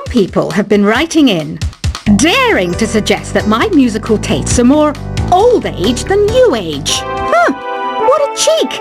people have been writing in, daring to suggest that my musical tastes are more old age than new age. What a cheek!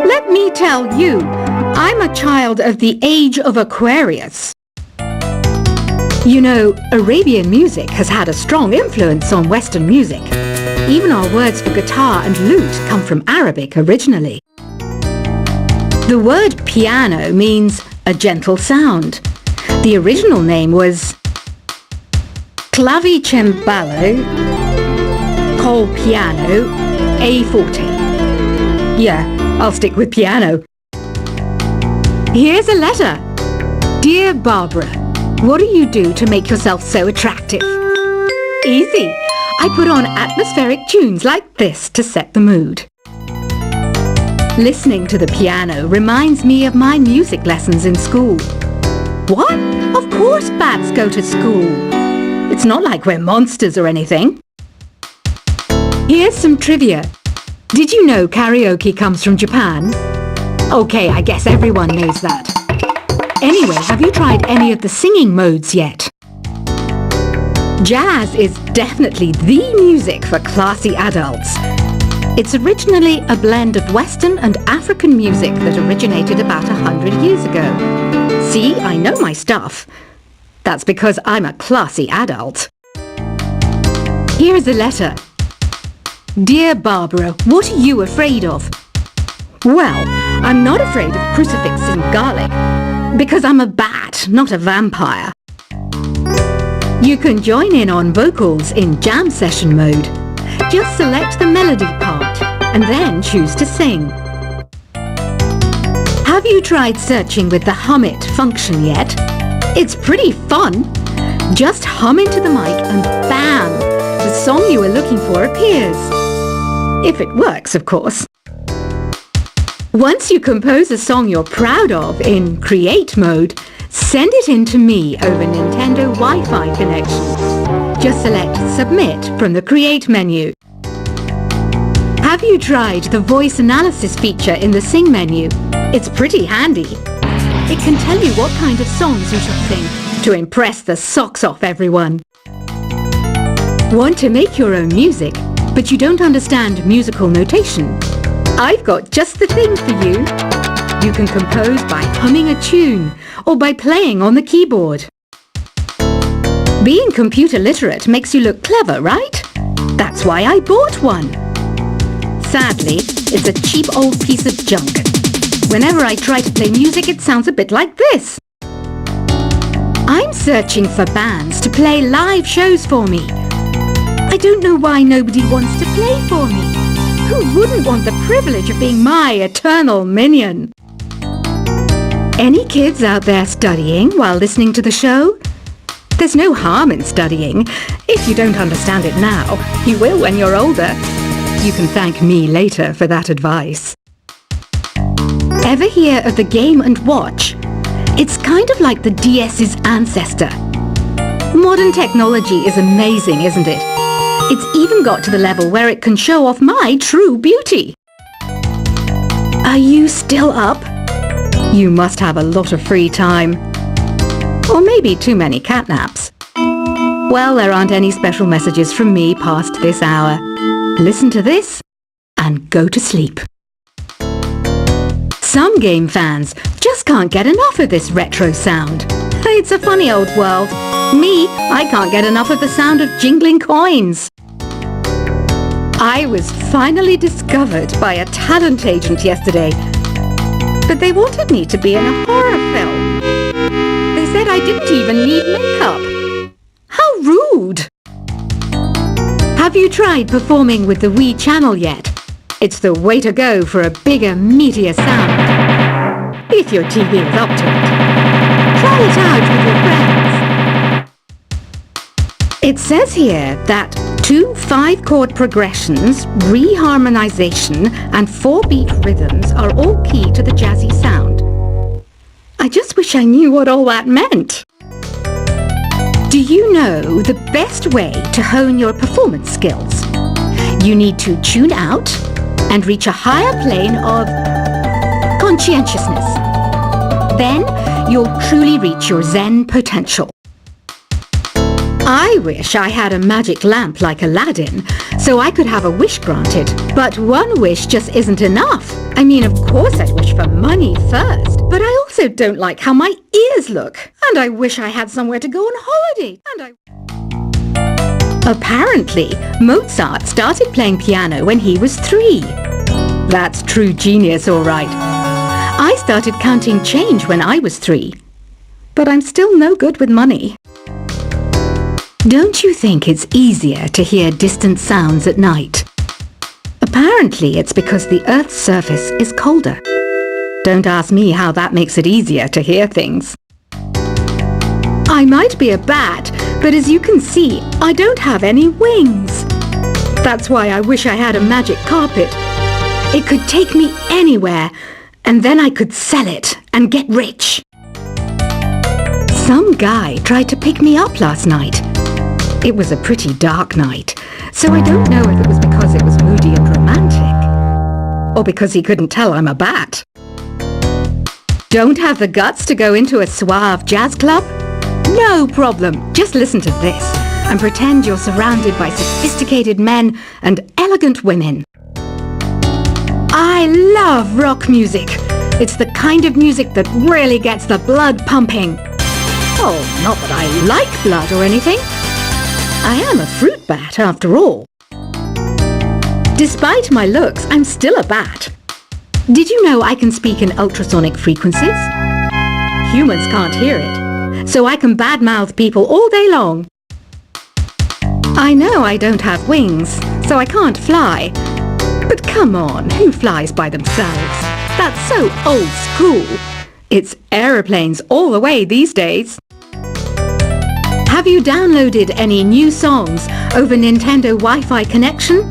Let me tell you, I'm a child of the age of Aquarius. You know, Arabian music has had a strong influence on Western music. Even our words for guitar and lute come from Arabic originally. The word piano means a gentle sound. The original name was clavicembalo col piano a forte. Yeah, I'll stick with piano. Here's a letter. Dear Barbara, what do you do to make yourself so attractive? Easy. I put on atmospheric tunes like this to set the mood. Listening to the piano reminds me of my music lessons in school. What? Of course bats go to school. It's not like we're monsters or anything. Here's some trivia. Did you know karaoke comes from Japan? Okay, I guess everyone knows that. Anyway, have you tried any of the singing modes yet? Jazz is definitely the music for classy adults. It's originally a blend of Western and African music that originated about 100 years ago. See, I know my stuff. That's because I'm a classy adult. Here's a letter. Dear Barbara, what are you afraid of? Well, I'm not afraid of crucifix and garlic, because I'm a bat, not a vampire. You can join in on vocals in jam session mode. Just select the melody part and then choose to sing. Have you tried searching with the Hum It function yet? It's pretty fun. Just hum into the mic and bam! The song you were looking for appears. If it works, of course. Once you compose a song you're proud of in Create mode, send it in to me over Nintendo Wi-Fi connection. Just select Submit from the Create menu. Have you tried the voice analysis feature in the Sing menu? It's pretty handy. It can tell you what kind of songs you should sing to impress the socks off everyone. Want to make your own music, but you don't understand musical notation? I've got just the thing for you. You can compose by humming a tune or by playing on the keyboard. Being computer literate makes you look clever, right? That's why I bought one. Sadly, it's a cheap old piece of junk. Whenever I try to play music, it sounds a bit like this. I'm searching for bands to play live shows for me. I don't know why nobody wants to play for me. Who wouldn't want the privilege of being my eternal minion? Any kids out there studying while listening to the show? There's no harm in studying. If you don't understand it now, you will when you're older. You can thank me later for that advice. Ever hear of the Game & Watch? It's kind of like the DS's ancestor. Modern technology is amazing, isn't it? It's even got to the level where it can show off my true beauty. Are you still up? You must have a lot of free time. Or maybe too many catnaps. Well, there aren't any special messages from me past this hour. Listen to this and go to sleep. Some game fans just can't get enough of this retro sound. It's a funny old world. Me, I can't get enough of the sound of jingling coins. I was finally discovered by a talent agent yesterday, but they wanted me to be in a horror film. They said I didn't even need makeup. How rude! Have you tried performing with the Wii channel yet? It's the way to go for a bigger, meatier sound. If your TV is up to it. Try it out with your friends. It says here that 2 5-chord progressions, reharmonization, and 4-beat rhythms are all key to the jazzy sound. I just wish I knew what all that meant. Do you know the best way to hone your performance skills? You need to tune out and reach a higher plane of conscientiousness. Then you'll truly reach your Zen potential. I wish I had a magic lamp like Aladdin, so I could have a wish granted. But one wish just isn't enough. I mean, of course I'd wish for money first, but I also don't like how my ears look. And I wish I had somewhere to go on holiday. Apparently, Mozart started playing piano when he was 3. That's true genius, all right. I started counting change when I was 3. But I'm still no good with money. Don't you think it's easier to hear distant sounds at night? Apparently, it's because the Earth's surface is colder. Don't ask me how that makes it easier to hear things. I might be a bat, but as you can see, I don't have any wings. That's why I wish I had a magic carpet. It could take me anywhere, and then I could sell it and get rich. Some guy tried to pick me up last night. It was a pretty dark night, so I don't know if it was because it was moody and romantic, or because he couldn't tell I'm a bat. Don't have the guts to go into a suave jazz club? No problem, just listen to this and pretend you're surrounded by sophisticated men and elegant women. I love rock music. It's the kind of music that really gets the blood pumping. Oh, not that I like blood or anything. I am a fruit bat, after all. Despite my looks, I'm still a bat. Did you know I can speak in ultrasonic frequencies? Humans can't hear it, so I can badmouth people all day long. I know I don't have wings, so I can't fly. But come on, who flies by themselves? That's so old school. It's aeroplanes all the way these days. Have you downloaded any new songs over Nintendo Wi-Fi connection?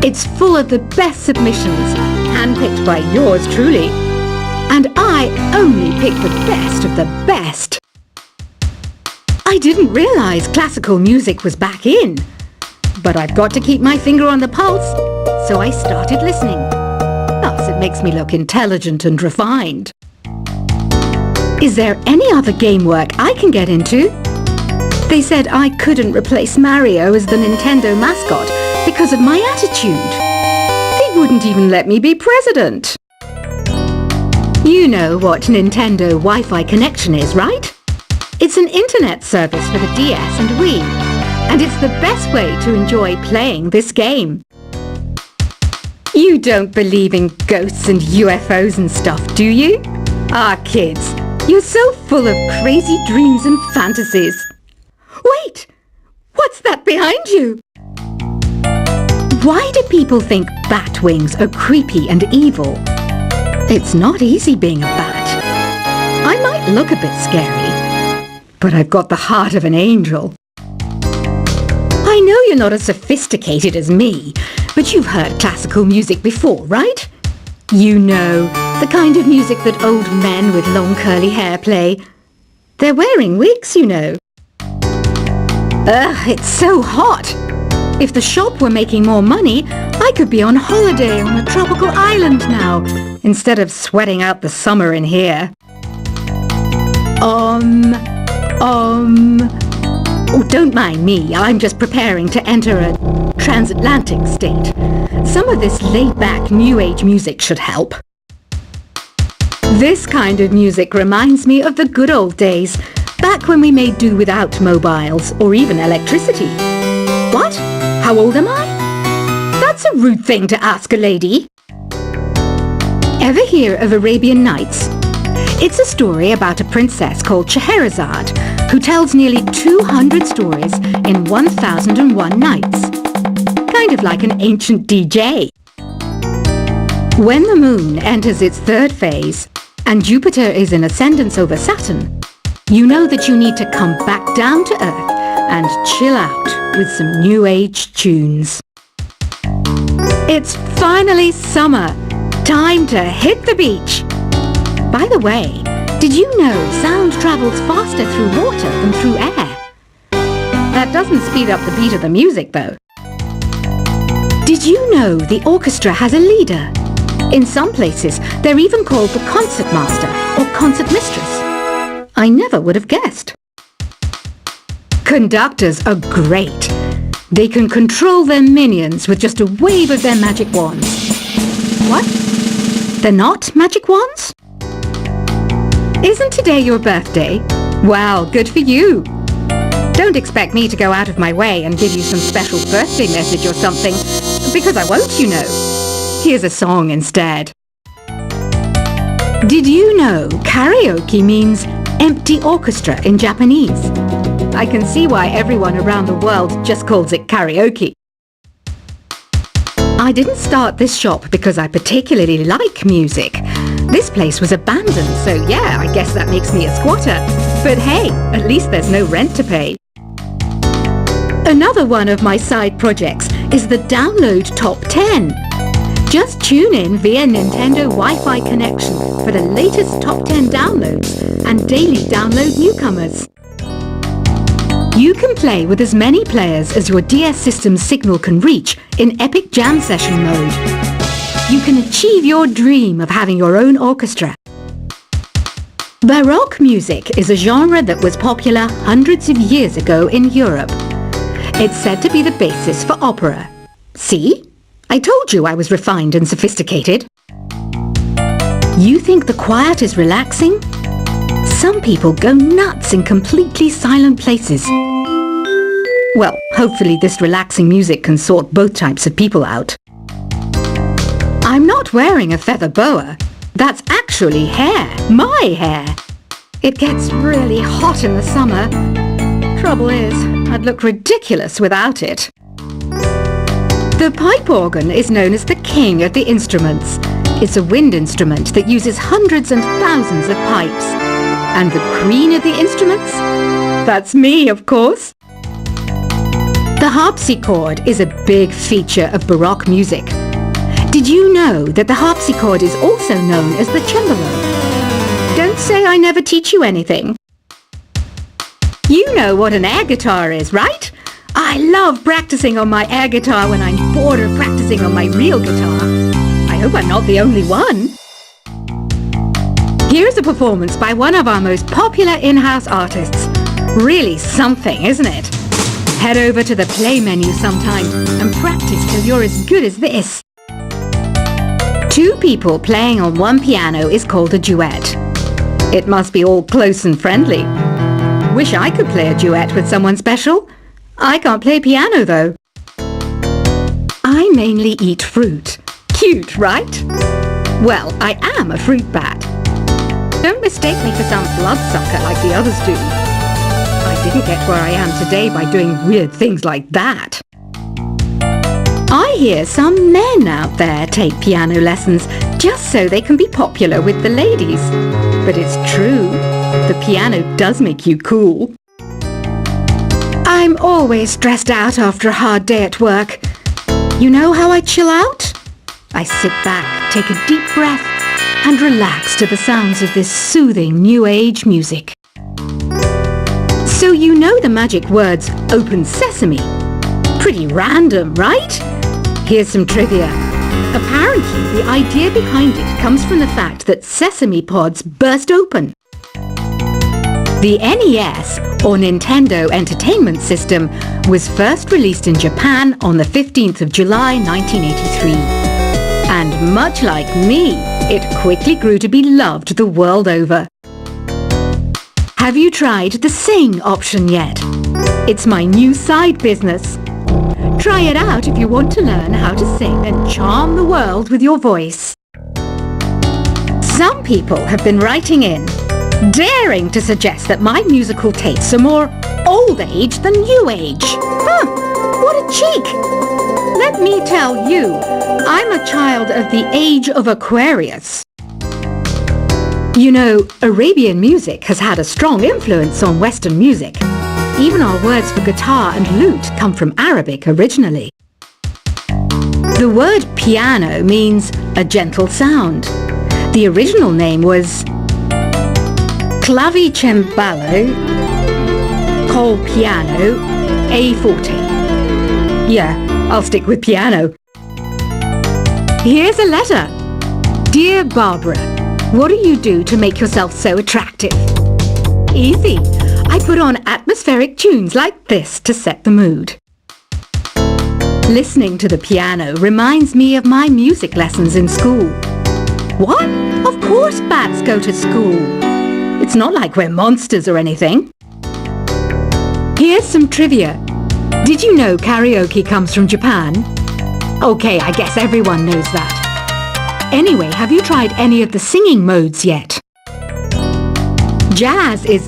It's full of the best submissions, handpicked by yours truly. And I only pick the best of the best. I didn't realize classical music was back in. But I've got to keep my finger on the pulse, so I started listening. Thus, it makes me look intelligent and refined. Is there any other game work I can get into? They said I couldn't replace Mario as the Nintendo mascot because of my attitude. They wouldn't even let me be president. You know what Nintendo Wi-Fi connection is, right? It's an internet service for the DS and Wii, and it's the best way to enjoy playing this game. You don't believe in ghosts and UFOs and stuff, do you? Ah, kids, you're so full of crazy dreams and fantasies. Wait! What's that behind you? Why do people think bat wings are creepy and evil? It's not easy being a bat. I might look a bit scary, but I've got the heart of an angel. I know you're not as sophisticated as me, but you've heard classical music before, right? You know, the kind of music that old men with long curly hair play. They're wearing wigs, you know. Ugh, it's so hot. If the shop were making more money, I could be on holiday on a tropical island now, instead of sweating out the summer in here. Oh, don't mind me. I'm just preparing to enter a transatlantic state. Some of this laid-back New Age music should help. This kind of music reminds me of the good old days, back when we made do without mobiles or even electricity. What? How old am I? That's a rude thing to ask a lady. Ever hear of Arabian Nights? It's a story about a princess called Scheherazade who tells nearly 200 stories in 1001 nights. Kind of like an ancient DJ. When the moon enters its third phase and Jupiter is in ascendance over Saturn, you know that you need to come back down to Earth and chill out with some New Age tunes. It's finally summer. Time to hit the beach. By the way, did you know sound travels faster through water than through air? That doesn't speed up the beat of the music, though. Did you know the orchestra has a leader? In some places, they're even called the concert master or concert mistress. I never would have guessed. Conductors are great. They can control their minions with just a wave of their magic wands. What? They're not magic wands? Isn't today your birthday? Wow, good for you. Don't expect me to go out of my way and give you some special birthday message or something, because I won't, you know. Here's a song instead. Did you know karaoke means empty orchestra in Japanese? I can see why everyone around the world just calls it karaoke. I didn't start this shop because I particularly like music. This place was abandoned, so yeah, I guess that makes me a squatter. But hey, at least there's no rent to pay. Another one of my side projects is the Download Top 10. Just tune in via Nintendo Wi-Fi connection for the latest top 10 downloads and daily download newcomers. You can play with as many players as your DS system's signal can reach in Epic Jam Session mode. You can achieve your dream of having your own orchestra. Baroque music is a genre that was popular hundreds of years ago in Europe. It's said to be the basis for opera. See? I told you I was refined and sophisticated. You think the quiet is relaxing? Some people go nuts in completely silent places. Well, hopefully this relaxing music can sort both types of people out. I'm not wearing a feather boa. That's actually hair, my hair. It gets really hot in the summer. Trouble is, I'd look ridiculous without it. The pipe organ is known as the king of the instruments. It's a wind instrument that uses hundreds and thousands of pipes. And the queen of the instruments? That's me, of course. The harpsichord is a big feature of Baroque music. Did you know that the harpsichord is also known as the cembalo? Don't say I never teach you anything. You know what an air guitar is, right? I love practicing on my air guitar when I'm bored of practicing on my real guitar. I hope I'm not the only one. Here's a performance by one of our most popular in-house artists. Really something, isn't it? Head over to the play menu sometime and practice till you're as good as this. Two people playing on one piano is called a duet. It must be all close and friendly. Wish I could play a duet with someone special. I can't play piano though. I mainly eat fruit. Cute, right? Well, I am a fruit bat. Don't mistake me for some bloodsucker like the others do. I didn't get where I am today by doing weird things like that. I hear some men out there take piano lessons just so they can be popular with the ladies. But it's true, the piano does make you cool. I'm always stressed out after a hard day at work. You know how I chill out? I sit back, take a deep breath, and relax to the sounds of this soothing new age music. So you know the magic words "open sesame"? Pretty random, right? Here's some trivia. Apparently, the idea behind it comes from the fact that sesame pods burst open. The NES, or Nintendo Entertainment System, was first released in Japan on the 15th of July 1983. And much like me, it quickly grew to be loved the world over. Have you tried the Sing option yet? It's my new side business. Try it out if you want to learn how to sing and charm the world with your voice. Some people have been writing in, daring to suggest that my musical tastes are more old age than new age. Huh, what a cheek! Let me tell you, I'm a child of the age of Aquarius. You know, Arabian music has had a strong influence on Western music. Even our words for guitar and lute come from Arabic originally. The word piano means a gentle sound. The original name was clavicembalo col piano a forte. Yeah, I'll stick with piano. Here's a letter. Dear Barbara, what do you do to make yourself so attractive? Easy. I put on atmospheric tunes like this to set the mood. Listening to the piano reminds me of my music lessons in school. What? Of course bats go to school. It's not like we're monsters or anything. Here's some trivia. Did you know karaoke comes from Japan? Okay, I guess everyone knows that. Anyway, have you tried any of the singing modes yet? Jazz is